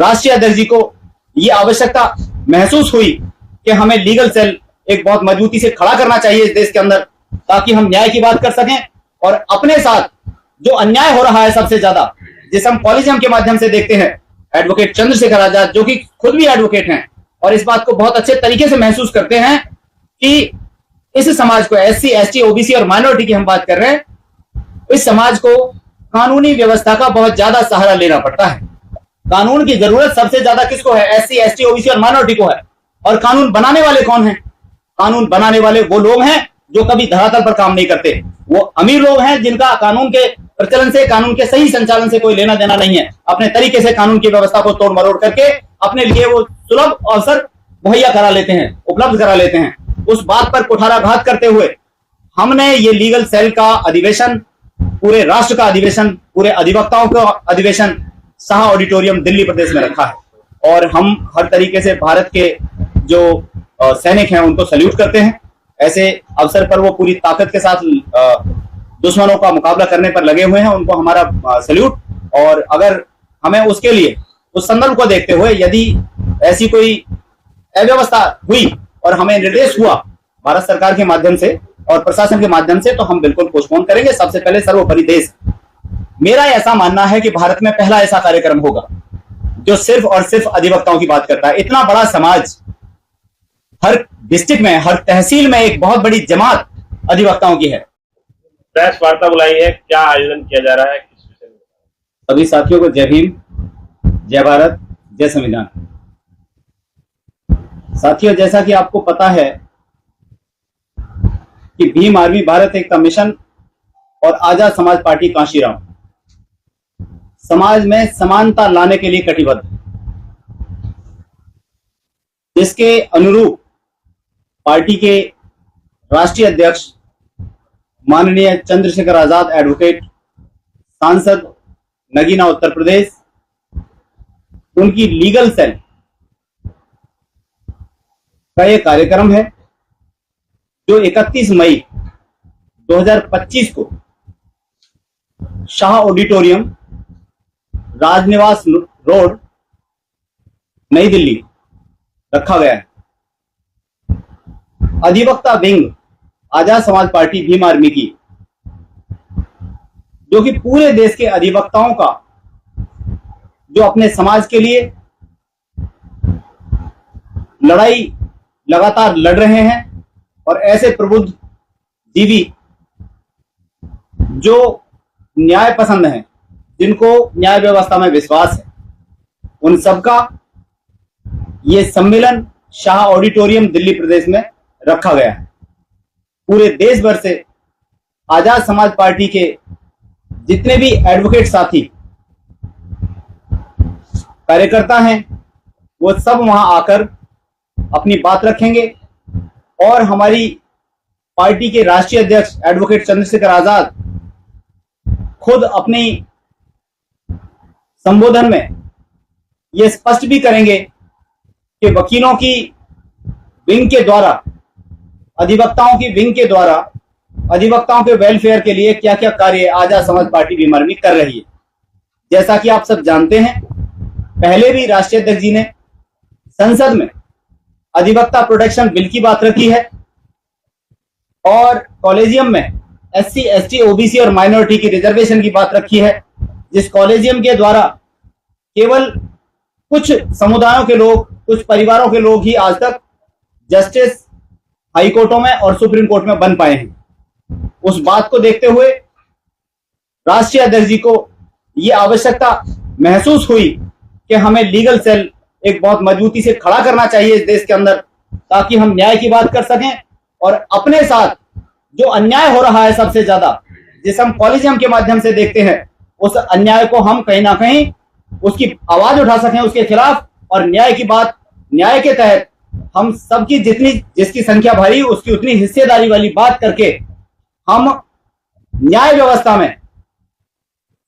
राष्ट्रीय अध्यक्ष जी को ये आवश्यकता महसूस हुई कि हमें लीगल सेल एक बहुत मजबूती से खड़ा करना चाहिए इस देश के अंदर, ताकि हम न्याय की बात कर सकें और अपने साथ जो अन्याय हो रहा है सबसे ज्यादा, जिसे हम कॉलेजियम के माध्यम से देखते हैं, एडवोकेट चंद्रशेखर आजाद जो कि खुद भी एडवोकेट हैं और इस बात को बहुत अच्छे तरीके से महसूस करते हैं कि इस समाज को, एससी, एसटी, ओबीसी और माइनॉरिटी की हम बात कर रहे हैं, इस समाज को कानूनी व्यवस्था का बहुत ज्यादा सहारा लेना पड़ता है। कानून की जरूरत सबसे ज्यादा किसको है? एससी, एसटी, ओबीसी और माइनॉरिटी को है। और कानून बनाने वाले कौन हैं? कानून बनाने वाले वो लोग हैं जो कभी धरातल पर काम नहीं करते। वो अमीर लोग हैं जिनका कानून के प्रचलन से, कानून के सही संचालन से कोई लेना देना नहीं है। अपने तरीके से कानून की व्यवस्था को तोड़ मरोड़ करके अपने लिए वो सुलभ अवसर मुहैया करा लेते हैं, उपलब्ध करा लेते हैं। उस बात पर कुठाराघात करते हुए हमने ये लीगल सेल का अधिवेशन, पूरे राष्ट्र का अधिवेशन, पूरे अधिवक्ताओं का अधिवेशन शाह ऑडिटोरियम दिल्ली प्रदेश में रखा है। और हम हर तरीके से भारत के जो सैनिक हैं उनको सल्यूट करते हैं। ऐसे अवसर पर वो पूरी ताकत के साथ दुश्मनों का मुकाबला करने पर लगे हुए हैं, उनको हमारा सल्यूट। और अगर हमें उसके लिए, उस संदर्भ को देखते हुए, यदि ऐसी कोई अव्यवस्था हुई और हमें निर्देश हुआ भारत सरकार के माध्यम से और प्रशासन के माध्यम से, तो हम बिल्कुल पोस्टपोन करेंगे। सबसे पहले सर्वोपरि देश, मेरा ऐसा मानना है कि भारत में पहला ऐसा कार्यक्रम होगा जो सिर्फ और सिर्फ अधिवक्ताओं की बात करता है। इतना बड़ा समाज, हर डिस्ट्रिक्ट में, हर तहसील में एक बहुत बड़ी जमात अधिवक्ताओं की है। प्रेस वार्ता बुलाई है, क्या आयोजन किया जा रहा है, किस विषय में? सभी साथियों को जय भीम, जय भारत, जय संविधान। साथियों, जैसा कि आपको पता है कि भीम आर्मी भारत एकता मिशन और आजाद समाज पार्टी कांशीराम समाज में समानता लाने के लिए कटिबद्ध, जिसके अनुरूप पार्टी के राष्ट्रीय अध्यक्ष माननीय चंद्रशेखर आजाद एडवोकेट, सांसद नगीना उत्तर प्रदेश, उनकी लीगल सेल का यह कार्यक्रम है जो 31 मई 2025 को शाह ऑडिटोरियम, राजनिवास रोड, नई दिल्ली रखा गया है। अधिवक्ता wing Azad Samaj party Bhim army की, जो कि पूरे देश के अधिवक्ताओं का, जो अपने समाज के लिए लड़ाई लगातार लड़ रहे हैं और ऐसे प्रबुद्ध जीवी जो न्याय पसंद हैं, जिनको न्याय व्यवस्था में विश्वास है, उन सबका ये सम्मेलन शाह ऑडिटोरियम दिल्ली प्रदेश में रखा गया है। पूरे देश भर से आजाद समाज पार्टी के जितने भी एडवोकेट साथी, कार्यकर्ता हैं, वो सब वहां आकर अपनी बात रखेंगे और हमारी पार्टी के राष्ट्रीय अध्यक्ष एडवोकेट चंद्रशेखर आजाद खुद अपनी संबोधन में ये स्पष्ट भी करेंगे कि वकीलों की विंग के द्वारा, अधिवक्ताओं की विंग के द्वारा, अधिवक्ताओं के वेलफेयर के लिए क्या क्या कार्य आजाद समाज पार्टी भीम आर्मी कर रही है। जैसा कि आप सब जानते हैं, पहले भी राष्ट्रीय अध्यक्ष जी ने संसद में अधिवक्ता प्रोटेक्शन बिल की बात रखी है और कॉलेजियम में एससी, एसटी, ओबीसी और माइनॉरिटी की रिजर्वेशन की बात रखी है, जिस कॉलेजियम के द्वारा केवल कुछ समुदायों के लोग, कुछ परिवारों के लोग ही आज तक जस्टिस हाई कोर्टों में और सुप्रीम कोर्ट में बन पाए हैं। उस बात को देखते हुए राष्ट्रीय अध्यक्ष जी को यह आवश्यकता महसूस हुई कि हमें लीगल सेल एक बहुत मजबूती से खड़ा करना चाहिए इस देश के अंदर, ताकि हम न्याय की बात कर सकें और अपने साथ जो अन्याय हो रहा है सबसे ज्यादा, जिसे हम कॉलेजियम के माध्यम से देखते हैं, उस अन्याय को हम कहीं ना कहीं उसकी आवाज उठा सकें उसके खिलाफ, और न्याय की बात, न्याय के तहत हम सबकी जितनी, जिसकी संख्या भारी उसकी उतनी हिस्सेदारी वाली बात करके हम न्याय व्यवस्था में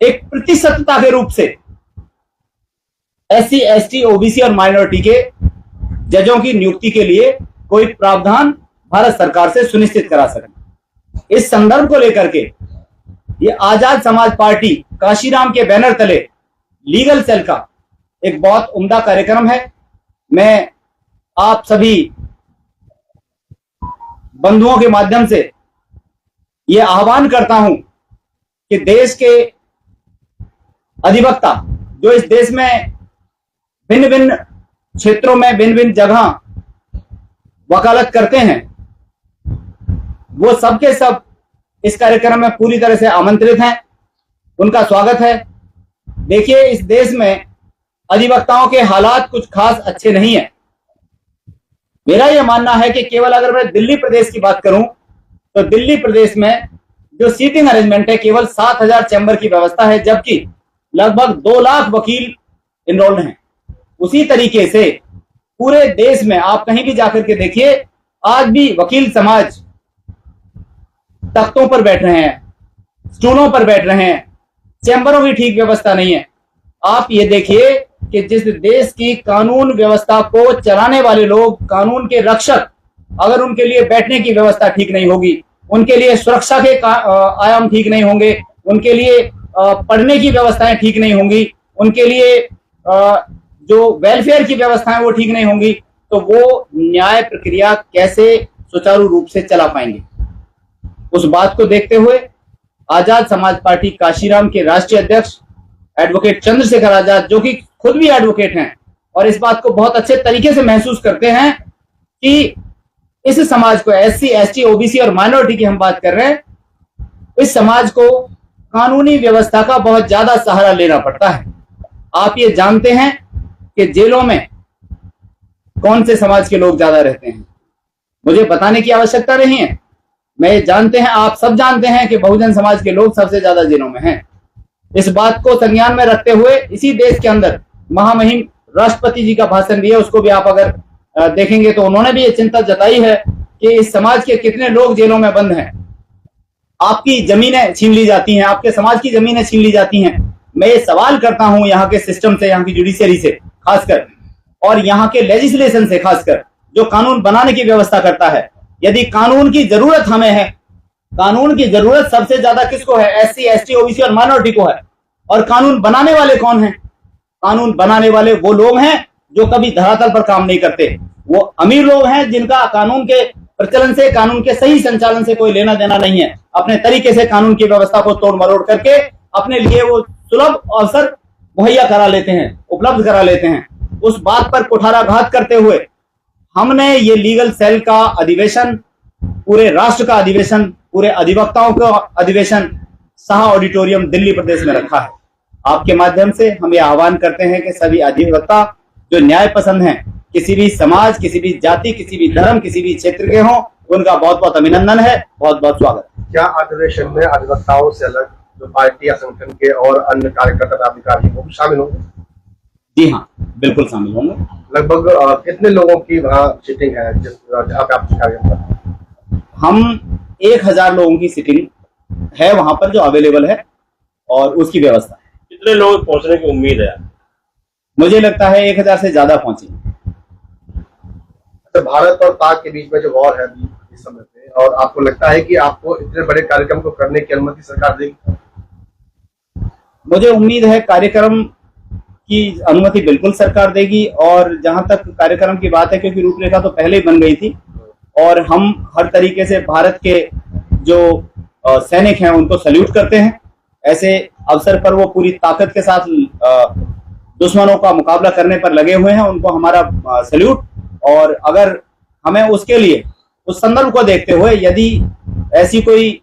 एक प्रतिशतता के रूप से एससी, एसटी, ओबीसी और माइनॉरिटी के जजों की नियुक्ति के लिए कोई प्रावधान भारत सरकार से सुनिश्चित करा सके। इस संदर्भ को लेकर के ये आजाद समाज पार्टी कांशीराम के बैनर तले लीगल सेल का एक बहुत उम्दा कार्यक्रम है। मैं आप सभी बंधुओं के माध्यम से यह आह्वान करता हूं कि देश के अधिवक्ता जो इस देश में भिन्न भिन्न क्षेत्रों में भिन्न भिन्न जगह वकालत करते हैं, वो सब के सब इस कार्यक्रम में पूरी तरह से आमंत्रित हैं। उनका स्वागत है। देखिए, इस देश में अधिवक्ताओं के हालात कुछ खास अच्छे नहीं है। मेरा यह मानना है कि केवल अगर मैं दिल्ली प्रदेश की बात करूं तो दिल्ली प्रदेश में जो सीटिंग अरेंजमेंट है, केवल 7,000 चैम्बर की व्यवस्था है, जबकि लगभग 2 लाख वकील इनरोल्ड हैं। उसी तरीके से पूरे देश में आप कहीं भी जाकर के देखिए, आज भी वकील समाज तख्तों पर बैठ रहे हैं, स्टूलों पर बैठ रहे हैं, चैम्बरों की ठीक व्यवस्था नहीं है। आप ये देखिए कि जिस देश की कानून व्यवस्था को चलाने वाले लोग, कानून के रक्षक, अगर उनके लिए बैठने की व्यवस्था ठीक नहीं होगी, उनके लिए सुरक्षा के आयाम ठीक नहीं होंगे, उनके लिए पढ़ने की व्यवस्थाएं ठीक नहीं होंगी, उनके लिए जो वेलफेयर की व्यवस्थाएं वो ठीक नहीं होंगी, तो वो न्याय प्रक्रिया कैसे सुचारू रूप से चला पाएंगे। उस बात को देखते हुए आजाद समाज पार्टी काशीराम के राष्ट्रीय अध्यक्ष एडवोकेट चंद्रशेखर आजाद, जो कि खुद भी एडवोकेट हैं और इस बात को बहुत अच्छे तरीके से महसूस करते हैं कि इस समाज को, एससी, एसटी, ओबीसी और माइनॉरिटी की हम बात कर रहे हैं, इस समाज को कानूनी व्यवस्था का बहुत ज्यादा सहारा लेना पड़ता है। आप ये जानते हैं कि जेलों में कौन से समाज के लोग ज्यादा रहते हैं, मुझे बताने की आवश्यकता नहीं है। मैं जानते हैं, आप सब जानते हैं कि बहुजन समाज के लोग सबसे ज्यादा जेलों में हैं। इस बात को संज्ञान में रखते हुए इसी देश के अंदर महामहिम राष्ट्रपति जी का भाषण भी है, उसको भी आप अगर देखेंगे तो उन्होंने भी ये चिंता जताई है कि इस समाज के कितने लोग जेलों में बंद हैं। आपकी जमीनें छीन ली जाती हैं, आपके समाज की जमीनें छीन ली जाती हैं। मैं ये सवाल करता हूं यहाँ के सिस्टम से, यहाँ की जुडिशरी से खासकर, और यहाँ के लेजिस्लेशन से खासकर, जो कानून बनाने की व्यवस्था करता है। यदि कानून की जरूरत हमें है, कानून की जरूरत सबसे ज्यादा किसको है? एससी, एसटी, ओबीसी और माइनॉरिटी को है। और कानून बनाने वाले कौन हैं? कानून बनाने वाले वो लोग हैं जो कभी धरातल पर काम नहीं करते। वो अमीर लोग हैं जिनका कानून के प्रचलन से, कानून के सही संचालन से कोई लेना देना नहीं है। अपने तरीके से कानून की व्यवस्था को तोड़ मरोड़ करके अपने लिए वो सुलभ अवसर मुहैया करा लेते हैं, उपलब्ध करा लेते हैं। उस बात पर कुठाराघात करते हुए हमने ये लीगल सेल का अधिवेशन, पूरे राष्ट्र का अधिवेशन, पूरे अधिवक्ताओं का अधिवेशन शाह ऑडिटोरियम दिल्ली प्रदेश में रखा है। आपके माध्यम से हम ये आह्वान करते हैं कि सभी अधिवक्ता जो न्याय पसंद हैं, किसी भी समाज, किसी भी जाति, किसी भी धर्म, किसी भी क्षेत्र के हों, उनका बहुत बहुत अभिनंदन है, बहुत बहुत स्वागत। क्या अधिवेशन में अधिवक्ताओं से अलग जो पार्टी या संगठन के और अन्य कार्यकर्ता अधिकारी वो शामिल होंगे? जी हाँ, बिल्कुल शामिल होंगे। लगभग कितने लोगों की वहाँ सीटिंग है जहाँ पे आप कार्यक्रम कर रहे हैं? हम 1000 लोगों की सीटिंग है वहां पर जो अवेलेबल है और उसकी व्यवस्था है। कितने लोग पहुंचने की उम्मीद है? मुझे लगता है 1000 से ज्यादा पहुंचेंगे। तो भारत और पाक के बीच में जो वॉर है अभी इस समय पे, और आपको लगता है कि आपको इतने बड़े कार्यक्रम को करने की अनुमति सरकार देगी? मुझे उम्मीद है कार्यक्रम की अनुमति बिल्कुल सरकार देगी। और जहां तक कार्यक्रम की बात है, क्योंकि रूपरेखा तो पहले ही बन गई थी और हम हर तरीके से भारत के जो सैनिक हैं उनको सल्यूट करते हैं। ऐसे अवसर पर वो पूरी ताकत के साथ दुश्मनों का मुकाबला करने पर लगे हुए हैं, उनको हमारा सल्यूट। और अगर हमें उसके लिए, उस संदर्भ को देखते हुए, यदि ऐसी कोई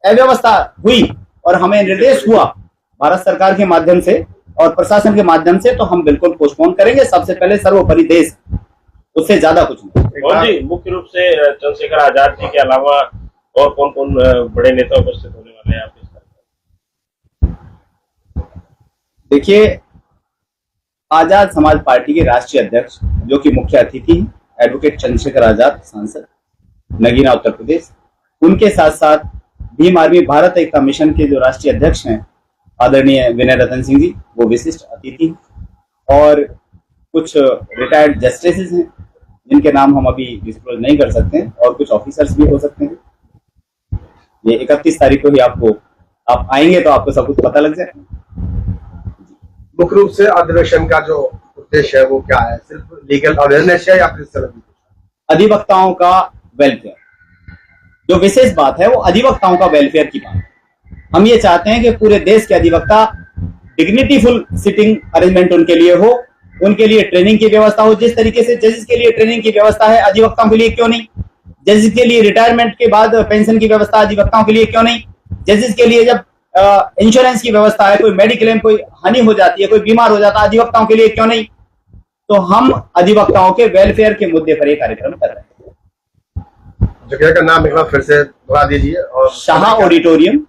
अव्यवस्था हुई और हमें निर्देश हुआ भारत सरकार के माध्यम से और प्रशासन के माध्यम से, तो हम बिल्कुल पोस्टपोन करेंगे। सबसे पहले सर्वोपरि देश, उससे ज्यादा कुछ नहीं। और जी, मुख्य रूप से चंद्रशेखर आजाद जी के अलावा और कौन कौन बड़े नेता उपस्थित होने वाले हैं आपके? देखिए, आजाद समाज पार्टी के राष्ट्रीय अध्यक्ष जो कि मुख्य अतिथि हैं, एडवोकेट चंद्रशेखर आजाद, सांसद नगीना उत्तर प्रदेश, उनके साथ साथ भीम आर्मी भारत एकता मिशन के जो राष्ट्रीय अध्यक्ष हैं आदरणीय विनय रतन सिंह जी, वो विशिष्ट अतिथि हैं। और कुछ रिटायर्ड जस्टिसेस हैं जिनके नाम हम अभी डिस्क्लोज नहीं कर सकते हैं, और कुछ ऑफिसर्स भी हो सकते हैं। ये 31 तारीख को ही आप आएंगे तो आपको सब कुछ पता लग जाए। मुख्य रूप से अधिवेशन का जो उद्देश्य है वो क्या है? सिर्फ लीगल अवेयरनेस है या फिर इससे भी? अधिवक्ताओं का वेलफेयर, जो विशेष बात है वो अधिवक्ताओं का वेलफेयर की बात है। हम ये चाहते हैं कि पूरे देश के अधिवक्ता डिग्निटीफुल सिटिंग अरेंजमेंट उनके लिए हो, उनके लिए ट्रेनिंग की व्यवस्था हो। जिस तरीके से जजेस के लिए ट्रेनिंग की व्यवस्था है, अधिवक्ताओं के लिए क्यों नहीं? जजेस के लिए रिटायरमेंट के बाद पेंशन की व्यवस्था अधिवक्ताओं के लिए क्यों नहीं? जजेस के लिए जब इंश्योरेंस की व्यवस्था है, कोई मेडिक्लेम, कोई हानि हो जाती है, कोई बीमार हो जाता है, अधिवक्ताओं के लिए क्यों नहीं? तो हम अधिवक्ताओं के वेलफेयर के मुद्दे पर एक कार्यक्रम कर रहे हैं। जगह का नाम एक बार फिर से दोहरा दीजिए। और Shah auditorium,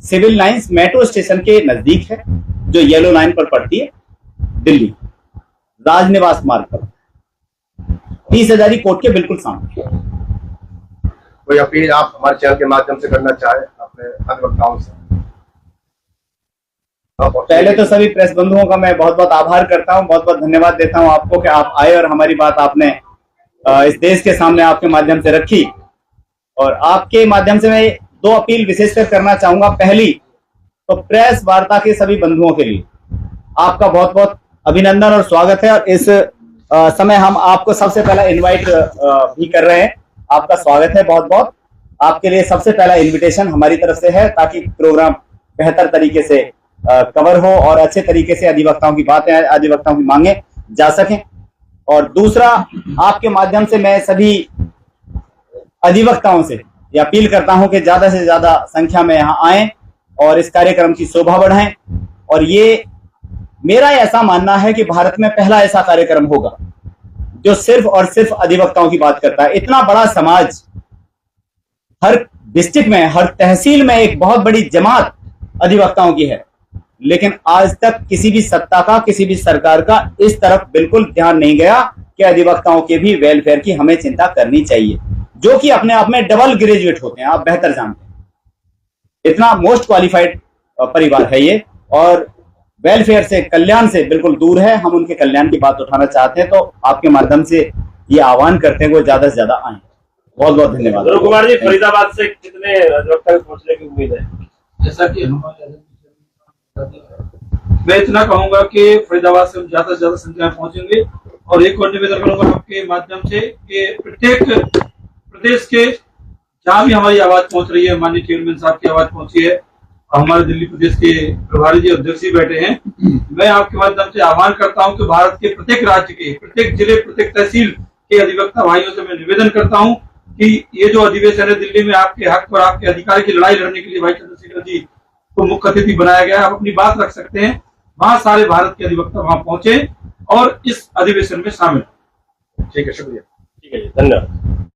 civil lines metro station के नजदीक है, जो येलो लाइन पर पड़ती है, दिल्ली, राजनिवास मार्ग पर, 30,000 कोर्ट के बिल्कुल सामने। कोई अपील आप हमारे चैनल के माध्यम से करना चाहे अपने अधिवक्ताओं से? पहले तो सभी प्रेस बंधुओं का मैं बहुत बहुत आभार करता हूं, बहुत बहुत धन्यवाद देता हूं आपको कि आप आए और हमारी बात आपने इस देश के सामने आपके माध्यम से रखी। और आपके माध्यम से मैं 2 अपील विशेषकर करना चाहूंगा। पहली तो प्रेस वार्ता के सभी बंधुओं के लिए आपका बहुत बहुत अभिनंदन और स्वागत है। और इस समय हम आपको सबसे पहला इनवाइट भी कर रहे हैं। आपका स्वागत है बहुत बहुत। आपके लिए सबसे पहला इनविटेशन हमारी तरफ से है, ताकि प्रोग्राम बेहतर तरीके से कवर हो और अच्छे तरीके से अधिवक्ताओं की बातें, अधिवक्ताओं की मांगे जा सकें। और दूसरा, आपके माध्यम से मैं सभी अधिवक्ताओं से ये अपील करता हूं कि ज्यादा से ज्यादा संख्या में यहाँ आए और इस कार्यक्रम की शोभा बढ़ाएं। और ये मेरा ऐसा मानना है कि भारत में पहला ऐसा कार्यक्रम होगा जो सिर्फ और सिर्फ अधिवक्ताओं की बात करता है। इतना बड़ा समाज, हर डिस्ट्रिक्ट में, हर तहसील में एक बहुत बड़ी जमात अधिवक्ताओं की है, लेकिन आज तक किसी भी सत्ता का, किसी भी सरकार का इस तरफ बिल्कुल ध्यान नहीं गया कि अधिवक्ताओं के भी वेलफेयर की हमें चिंता करनी चाहिए, जो कि अपने आप में डबल ग्रेजुएट होते हैं, आप बेहतर जानते हैं। इतना मोस्ट क्वालिफाइड परिवार है ये, और वेलफेयर से, कल्याण से बिल्कुल दूर है। हम उनके कल्याण की बात उठाना चाहते हैं, तो आपके माध्यम से ये आह्वान करते हैं कि वो ज्यादा से ज्यादा आए। बहुत बहुत धन्यवाद। ध्रुव कुमार जी, फरीदाबाद से कितने अधिवक्ता पहुंचने की उम्मीद है? जैसा कि मैं इतना कहूंगा कि फरीदाबाद से हम ज्यादा से ज्यादा संख्या में पहुंचेंगे। और एक और निवेदन करूंगा आपके माध्यम से कि प्रत्येक प्रदेश के जहां भी हमारी आवाज पहुंच रही है, माननीय चेयरमैन साहब की आवाज पहुंची है, हमारे दिल्ली प्रदेश के प्रभारी जी, अध्यक्ष जी बैठे हैं, मैं आपके माध्यम से आह्वान करता हूं कि भारत के प्रत्येक राज्य के, प्रत्येक जिले, प्रत्येक तहसील के अधिवक्ता भाइयों से मैं निवेदन करता हूं कि ये जो अधिवेशन है दिल्ली में आपके हक और आपके अधिकार की लड़ाई लड़ने के लिए भाई चंद्रशेखर जी को मुख्य अतिथि बनाया गया है। आप अपनी बात रख सकते हैं, वहां सारे भारत के अधिवक्ता वहां पहुंचे और इस अधिवेशन में शामिल। ठीक है, शुक्रिया। ठीक है जी, धन्यवाद।